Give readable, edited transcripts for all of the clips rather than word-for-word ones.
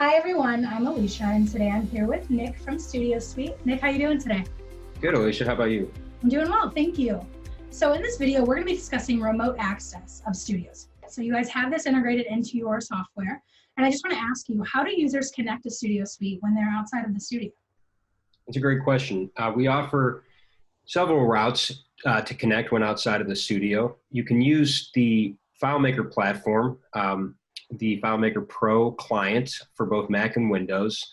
Hi everyone, I'm Alicia and today I'm here with Nick from Studio Suite. Nick, how you doing today? Good, Alicia. How about you? I'm doing well, thank you. So in this video, we're going to be discussing remote access of Studio Suite. So you guys have this integrated into your software. And I just want to ask you, how do users connect to Studio Suite when they're outside of the studio? That's a great question. We offer several routes to connect when outside of the studio. You can use the FileMaker platform, the FileMaker Pro client for both Mac and Windows,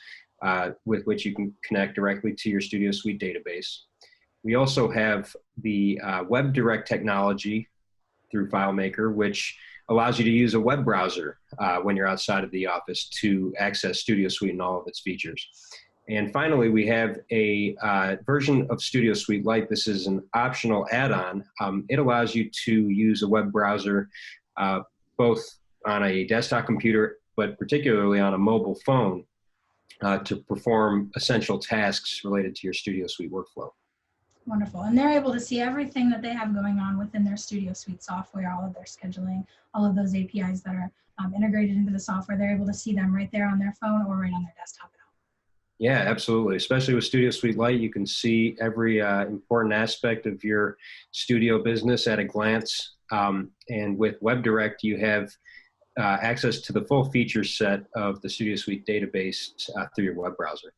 with which you can connect directly to your Studio Suite database. We also have the Web Direct technology through FileMaker, which allows you to use a web browser when you're outside of the office to access Studio Suite and all of its features. And finally, we have a version of Studio Suite Lite. This is an optional add-on. It allows you to use a web browser both on a desktop computer, but particularly on a mobile phone to perform essential tasks related to your Studio Suite workflow. Wonderful. And they're able to see everything that they have going on within their Studio Suite software, all of their scheduling, all of those APIs that are integrated into the software. They're able to see them right there on their phone or right on their desktop at home. Yeah, absolutely. Especially with Studio Suite Lite, you can see every important aspect of your studio business at a glance. And with WebDirect, you have access to the full feature set of the Studio Suite database through your web browser.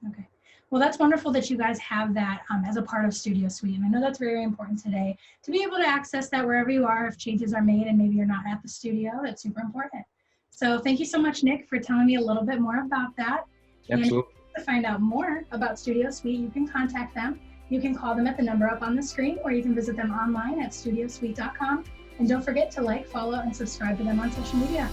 Okay. Well, that's wonderful that you guys have that as a part of Studio Suite. And I know that's very important today to be able to access that wherever you are. If changes are made and maybe you're not at the studio, that's super important. So thank you so much, Nick, for telling me a little bit more about that. Absolutely. And to find out more about Studio Suite, you can contact them. You can call them at the number up on the screen, or you can visit them online at studiosuite.com. And don't forget to like, follow, and subscribe to them on social media.